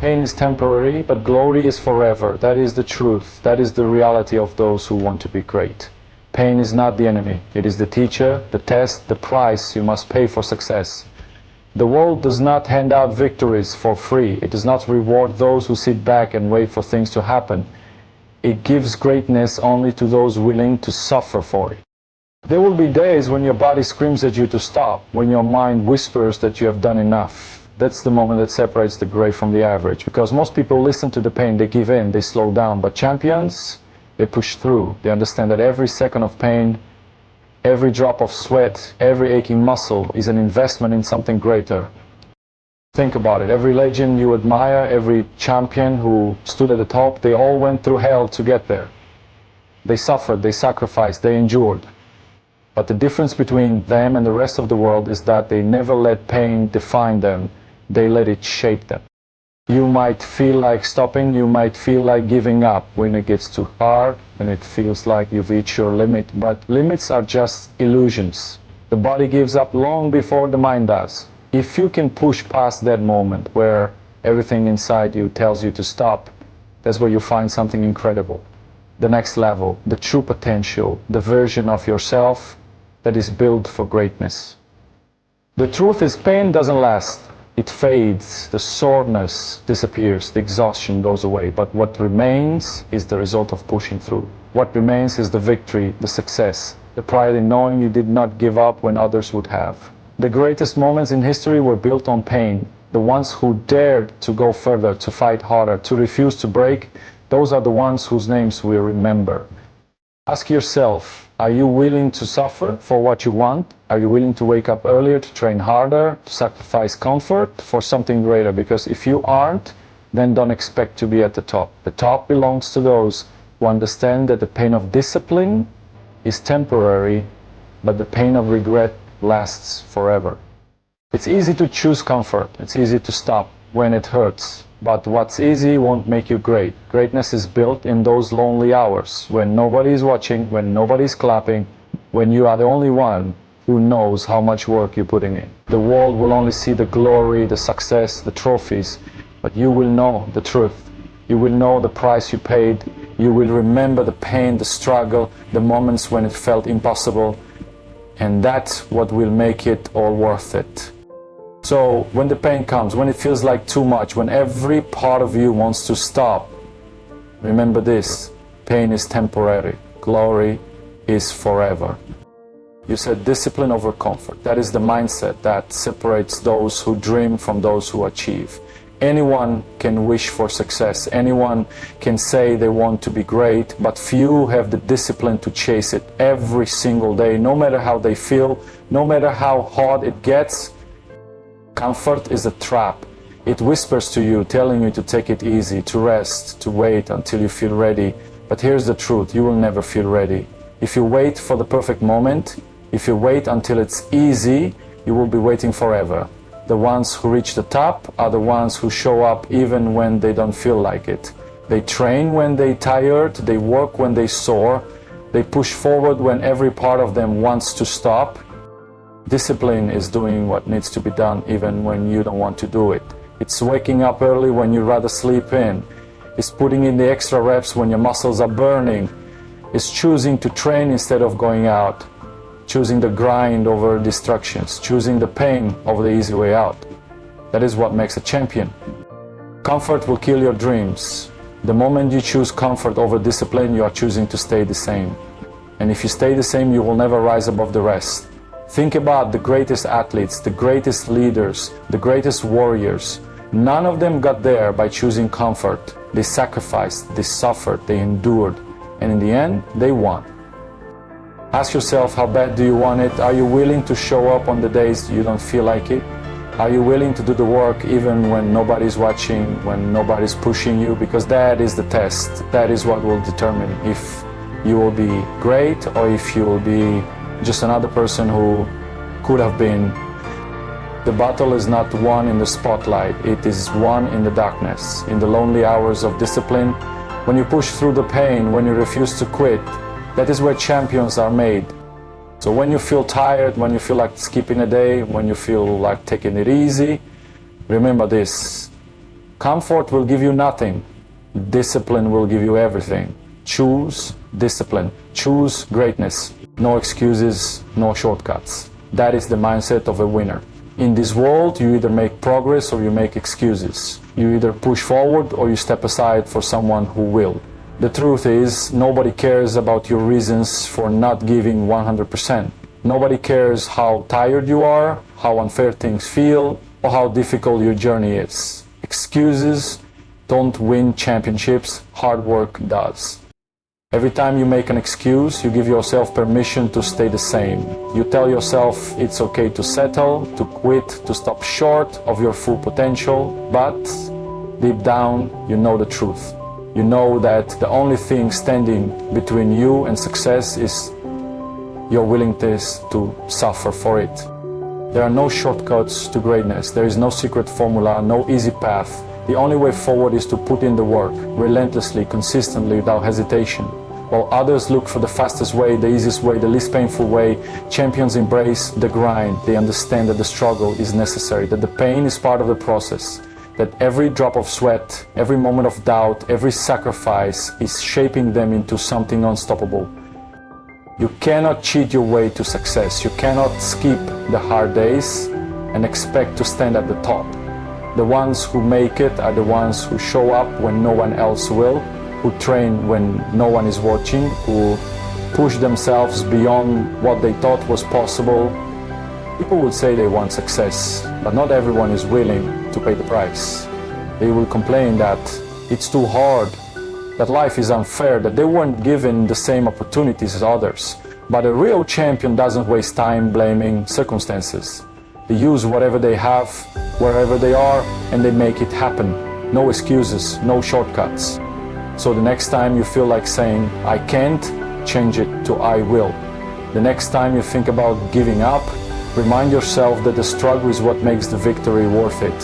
Pain is temporary, but glory is forever. That is the truth. That is the reality of those who want to be great. Pain is not the enemy. It is the teacher, the test, the price you must pay for success. The world does not hand out victories for free. It does not reward those who sit back and wait for things to happen. It gives greatness only to those willing to suffer for it. There will be days when your body screams at you to stop, when your mind whispers that you have done enough. That's the moment that separates the great from the average, because most people listen to the pain, they give in, they slow down, but champions, they push through. They understand that every second of pain, every drop of sweat, every aching muscle is an investment in something greater. Think about it. Every legend you admire, every champion who stood at the top, they all went through hell to get there. They suffered, they sacrificed, they endured. But the difference between them and the rest of the world is that they never let pain define them. They let it shape them. You might feel like stopping, you might feel like giving up when it gets too hard, when it feels like you've reached your limit. But limits are just illusions. The body gives up long before the mind does. If you can push past that moment where everything inside you tells you to stop, that's where you find something incredible. The next level, the true potential, the version of yourself that is built for greatness. The truth is, pain doesn't last. It fades, the soreness disappears, the exhaustion goes away. But what remains is the result of pushing through. What remains is the victory, the success, the pride in knowing you did not give up when others would have. The greatest moments in history were built on pain. The ones who dared to go further, to fight harder, to refuse to break, those are the ones whose names we remember. Ask yourself, are you willing to suffer for what you want? Are you willing to wake up earlier, to train harder, to sacrifice comfort for something greater? Because if you aren't, then don't expect to be at the top. The top belongs to those who understand that the pain of discipline is temporary, but the pain of regret lasts forever. It's easy to choose comfort. It's easy to stop when it hurts. But what's easy won't make you great. Greatness is built in those lonely hours, when nobody is watching, when nobody's clapping, when you are the only one who knows how much work you're putting in. The world will only see the glory, the success, the trophies, but you will know the truth. You will know the price you paid. You will remember the pain, the struggle, the moments when it felt impossible. And that's what will make it all worth it. So when the pain comes, when it feels like too much, when every part of you wants to stop, remember this: pain is temporary, glory is forever. You said discipline over comfort. That is the mindset that separates those who dream from those who achieve. Anyone can wish for success, anyone can say they want to be great, but few have the discipline to chase it every single day, no matter how they feel, no matter how hard it gets. Comfort is a trap. It whispers to you, telling you to take it easy, to rest, to wait until you feel ready. But here's the truth: you will never feel ready. If you wait for the perfect moment, if you wait until it's easy, you will be waiting forever. The ones who reach the top are the ones who show up even when they don't feel like it. They train when they're tired, they work when they soar, they push forward when every part of them wants to stop. Discipline is doing what needs to be done even when you don't want to do it. It's waking up early when you'd rather sleep in. It's putting in the extra reps when your muscles are burning. It's choosing to train instead of going out. Choosing the grind over distractions. Choosing the pain over the easy way out. That is what makes a champion. Comfort will kill your dreams. The moment you choose comfort over discipline, you are choosing to stay the same. And if you stay the same, you will never rise above the rest. Think about the greatest athletes, the greatest leaders, the greatest warriors. None of them got there by choosing comfort. They sacrificed, they suffered, they endured, and in the end, they won. Ask yourself, how bad do you want it? Are you willing to show up on the days you don't feel like it? Are you willing to do the work even when nobody's watching, when nobody's pushing you? Because that is the test. That is what will determine if you will be great or if you will be just another person who could have been. The battle is not won in the spotlight, it is won in the darkness, in the lonely hours of discipline. When you push through the pain, when you refuse to quit, that is where champions are made. So when you feel tired, when you feel like skipping a day, when you feel like taking it easy, remember this: Comfort will give you nothing. Discipline will give you everything. Choose discipline. Choose greatness. No excuses, no shortcuts. That is the mindset of a winner. In this world, you either make progress or you make excuses. You either push forward or you step aside for someone who will. The truth is, nobody cares about your reasons for not giving 100%. Nobody cares how tired you are, how unfair things feel, or how difficult your journey is. Excuses don't win championships, hard work does. Every time you make an excuse, you give yourself permission to stay the same. You tell yourself it's okay to settle, to quit, to stop short of your full potential, but deep down, you know the truth. You know that the only thing standing between you and success is your willingness to suffer for it. There are no shortcuts to greatness. There is no secret formula, no easy path. The only way forward is to put in the work, relentlessly, consistently, without hesitation. While others look for the fastest way, the easiest way, the least painful way, champions embrace the grind. They understand that the struggle is necessary, that the pain is part of the process, that every drop of sweat, every moment of doubt, every sacrifice is shaping them into something unstoppable. You cannot cheat your way to success. You cannot skip the hard days and expect to stand at the top. The ones who make it are the ones who show up when no one else will, who train when no one is watching, who push themselves beyond what they thought was possible. People will say they want success, but not everyone is willing to pay the price. They will complain that it's too hard, that life is unfair, that they weren't given the same opportunities as others. But a real champion doesn't waste time blaming circumstances. They use whatever they have, wherever they are, and they make it happen. No excuses, no shortcuts. So the next time you feel like saying, I can't, change it to I will. The next time you think about giving up, remind yourself that the struggle is what makes the victory worth it.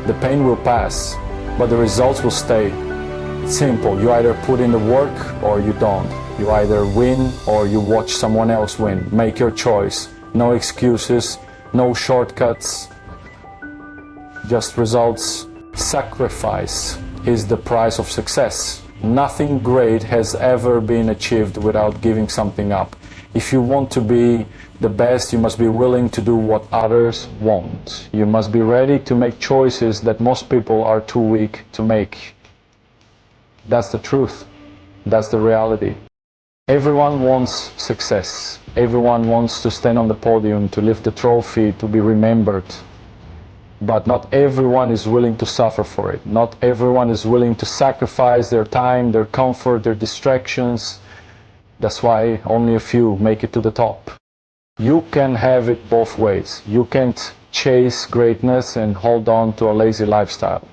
The pain will pass, but the results will stay. It's simple. You either put in the work or you don't. You either win or you watch someone else win. Make your choice. No excuses, no shortcuts, just results. Sacrifice is the price of success. Nothing great has ever been achieved without giving something up. If you want to be the best, you must be willing to do what others won't. You must be ready to make choices that most people are too weak to make. That's the truth. That's the reality. Everyone wants success. Everyone wants to stand on the podium, to lift the trophy, to be remembered. But not everyone is willing to suffer for it. Not everyone is willing to sacrifice their time, their comfort, their distractions. That's why only a few make it to the top. You can have it both ways. You can't chase greatness and hold on to a lazy lifestyle.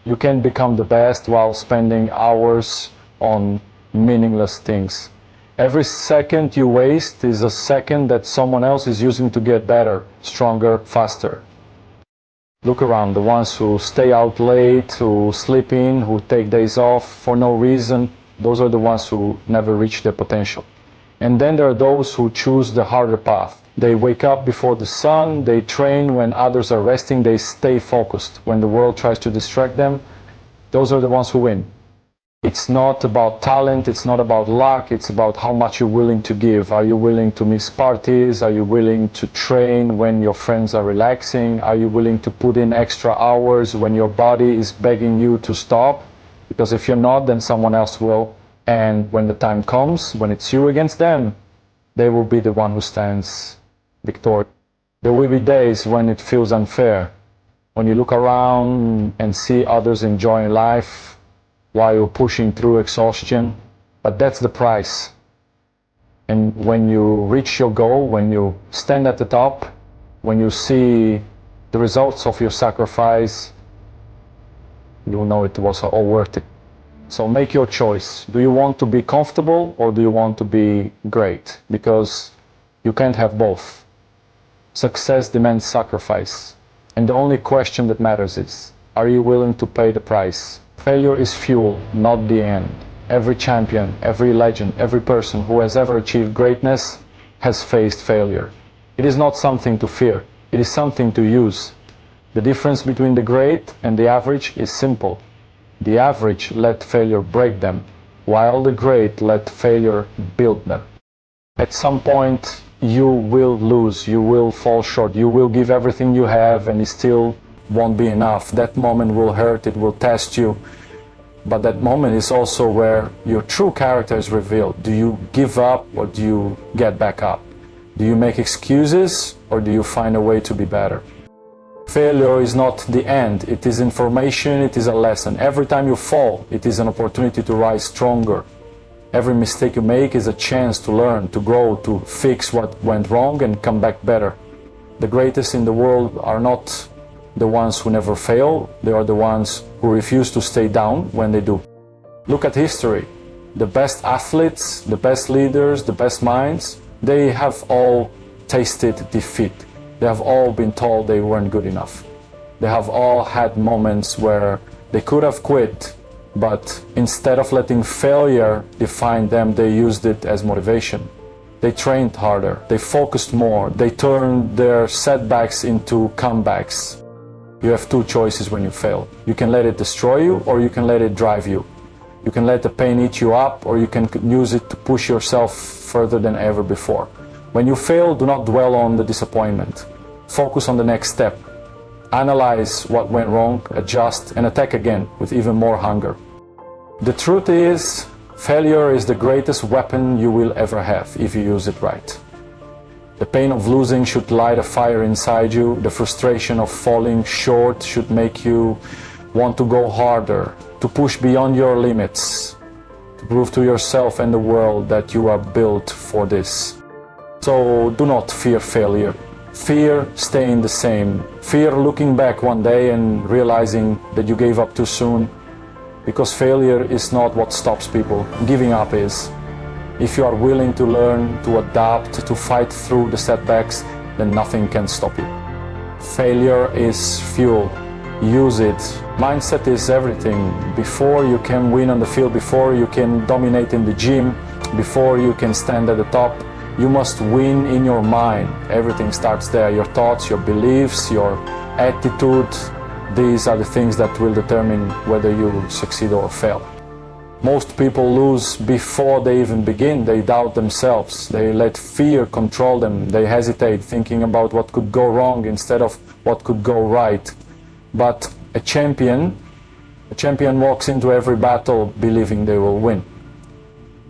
You can become the best while spending hours on meaningless things. Every second you waste is a second that someone else is using to get better, stronger, faster. Look around, the ones who stay out late, who sleep in, who take days off for no reason, those are the ones who never reach their potential. And then there are those who choose the harder path. They wake up before the sun, they train when others are resting, they stay focused. When the world tries to distract them, those are the ones who win. It's not about talent, it's not about luck, it's about how much you're willing to give. Are you willing to miss parties? Are you willing to train when your friends are relaxing? Are you willing to put in extra hours when your body is begging you to stop? Because if you're not, then someone else will. And when the time comes, when it's you against them, they will be the one who stands victorious. There will be days when it feels unfair, when you look around and see others enjoying life while you're pushing through exhaustion, but that's the price. And when you reach your goal, when you stand at the top, when you see the results of your sacrifice, you'll know it was all worth it. So make your choice. Do you want to be comfortable or do you want to be great? Because you can't have both. Success demands sacrifice. And the only question that matters is, are you willing to pay the price? Failure is fuel, not the end. Every champion, every legend, every person who has ever achieved greatness has faced failure. It is not something to fear. It is something to use. The difference between the great and the average is simple. The average let failure break them, while the great let failure build them. At some point, you will lose, you will fall short, you will give everything you have and it still won't be enough. That moment will hurt, it will test you. But that moment is also where your true character is revealed. Do you give up or do you get back up? Do you make excuses or do you find a way to be better? Failure is not the end, it is information, it is a lesson. Every time you fall, it is an opportunity to rise stronger. Every mistake you make is a chance to learn, to grow, to fix what went wrong and come back better. The greatest in the world are not the ones who never fail, they are the ones who refuse to stay down when they do. Look at history. The best athletes, the best leaders, the best minds, they have all tasted defeat. They have all been told they weren't good enough. They have all had moments where they could have quit, but instead of letting failure define them, they used it as motivation. They trained harder, they focused more, they turned their setbacks into comebacks. You have two choices when you fail. You can let it destroy you or you can let it drive you. You can let the pain eat you up or you can use it to push yourself further than ever before. When you fail, do not dwell on the disappointment. Focus on the next step. Analyze what went wrong, adjust, and attack again with even more hunger. The truth is, failure is the greatest weapon you will ever have if you use it right. The pain of losing should light a fire inside you. The frustration of falling short should make you want to go harder, to push beyond your limits, to prove to yourself and the world that you are built for this. So do not fear failure. Fear staying the same. Fear looking back one day and realizing that you gave up too soon. Because failure is not what stops people. Giving up is. If you are willing to learn, to adapt, to fight through the setbacks, then nothing can stop you. Failure is fuel. Use it. Mindset is everything. Before you can win on the field, before you can dominate in the gym, before you can stand at the top, you must win in your mind. Everything starts there. Your thoughts, your beliefs, your attitude. These are the things that will determine whether you succeed or fail. Most people lose before they even begin. They doubt themselves. They let fear control them. They hesitate, thinking about what could go wrong instead of what could go right. But a champion walks into every battle believing they will win.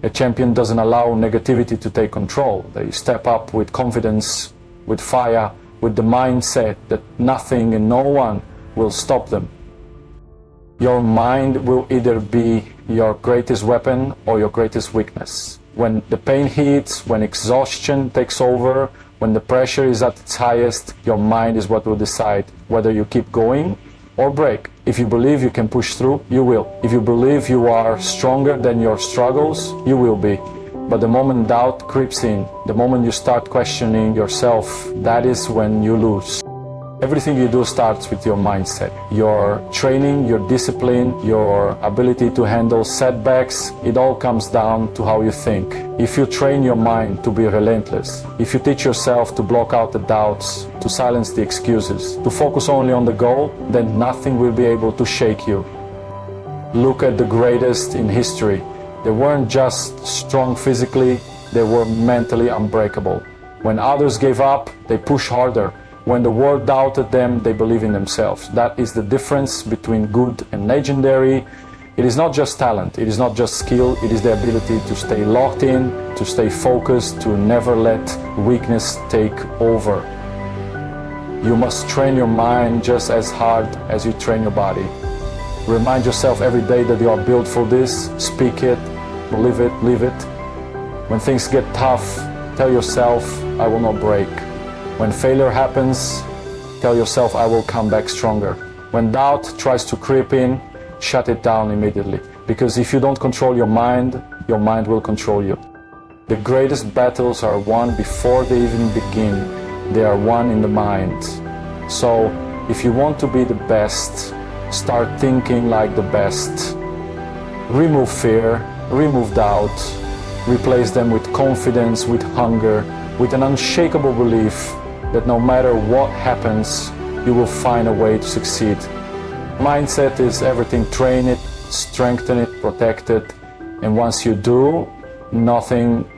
A champion doesn't allow negativity to take control. They step up with confidence, with fire, with the mindset that nothing and no one will stop them. Your mind will either be your greatest weapon or your greatest weakness. When the pain hits, when exhaustion takes over, when the pressure is at its highest, your mind is what will decide whether you keep going or break. If you believe you can push through, you will. If you believe you are stronger than your struggles, you will be. But the moment doubt creeps in, the moment you start questioning yourself, that is when you lose. Everything you do starts with your mindset. Your training, your discipline, your ability to handle setbacks, it all comes down to how you think. If you train your mind to be relentless, if you teach yourself to block out the doubts, to silence the excuses, to focus only on the goal, then nothing will be able to shake you. Look at the greatest in history. They weren't just strong physically, they were mentally unbreakable. When others gave up, they pushed harder. When the world doubted them, they believe in themselves. That is the difference between good and legendary. It is not just talent, it is not just skill, it is the ability to stay locked in, to stay focused, to never let weakness take over. You must train your mind just as hard as you train your body. Remind yourself every day that you are built for this. Speak it, believe it, live it. When things get tough, tell yourself, I will not break. When failure happens, tell yourself, I will come back stronger. When doubt tries to creep in, shut it down immediately. Because if you don't control your mind will control you. The greatest battles are won before they even begin. They are won in the mind. So, if you want to be the best, start thinking like the best. Remove fear, remove doubt, replace them with confidence, with hunger, with an unshakable belief that no matter what happens, you will find a way to succeed. Mindset is everything. Train it, strengthen it, protect it, and once you do, nothing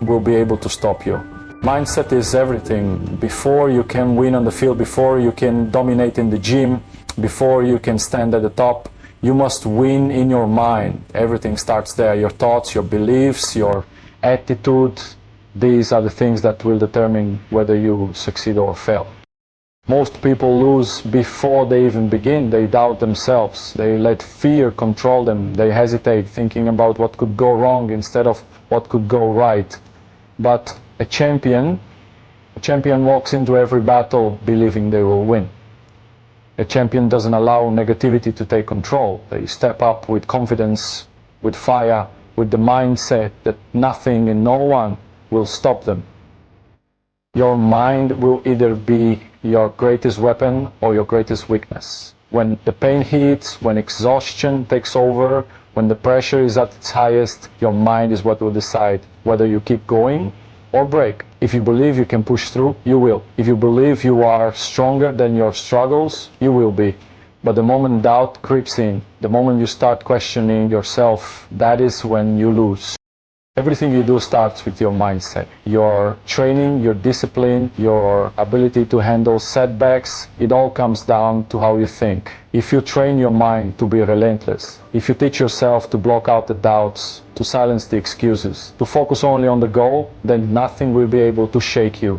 will be able to stop you. Mindset is everything. Before you can win on the field, before you can dominate in the gym, before you can stand at the top, you must win in your mind. Everything starts there. Your thoughts, your beliefs, your attitude, these are the things that will determine whether you succeed or fail. Most people lose before they even begin. They doubt themselves. They let fear control them. They hesitate, thinking about what could go wrong instead of what could go right. But a champion walks into every battle believing they will win. A champion doesn't allow negativity to take control. They step up with confidence, with fire, with the mindset that nothing and no one will stop them. Your mind will either be your greatest weapon or your greatest weakness. When the pain hits, when exhaustion takes over, when the pressure is at its highest, your mind is what will decide whether you keep going or break. If you believe you can push through, you will. If you believe you are stronger than your struggles, you will be. But the moment doubt creeps in, the moment you start questioning yourself, that is when you lose. Everything you do starts with your mindset. Your training, your discipline, your ability to handle setbacks, it all comes down to how you think. If you train your mind to be relentless, if you teach yourself to block out the doubts, to silence the excuses, to focus only on the goal, then nothing will be able to shake you.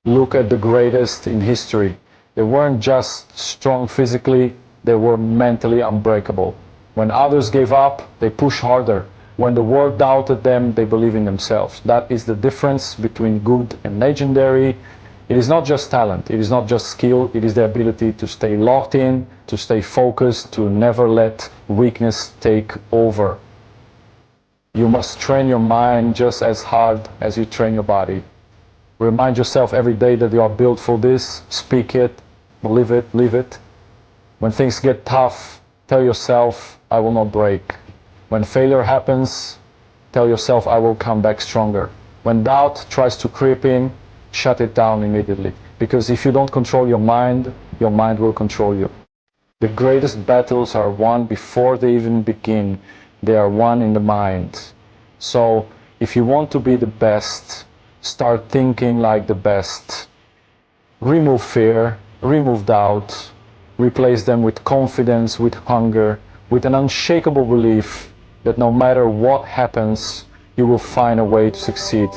Look at the greatest in history. They weren't just strong physically, they were mentally unbreakable. When others gave up, they pushed harder. When the world doubted them, they believed in themselves. That is the difference between good and legendary. It is not just talent, it is not just skill, it is the ability to stay locked in, to stay focused, to never let weakness take over. You must train your mind just as hard as you train your body. Remind yourself every day that you are built for this. Speak it, believe it, live it. When things get tough, tell yourself, I will not break. When failure happens, tell yourself, I will come back stronger. When doubt tries to creep in, shut it down immediately. Because if you don't control your mind will control you. The greatest battles are won before they even begin. They are won in the mind. So if you want to be the best, start thinking like the best. Remove fear, remove doubt, replace them with confidence, with hunger, with an unshakable belief that no matter what happens, you will find a way to succeed.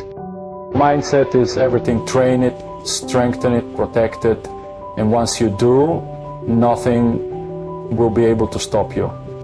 Mindset is everything. Train it, strengthen it, protect it, and once you do, nothing will be able to stop you.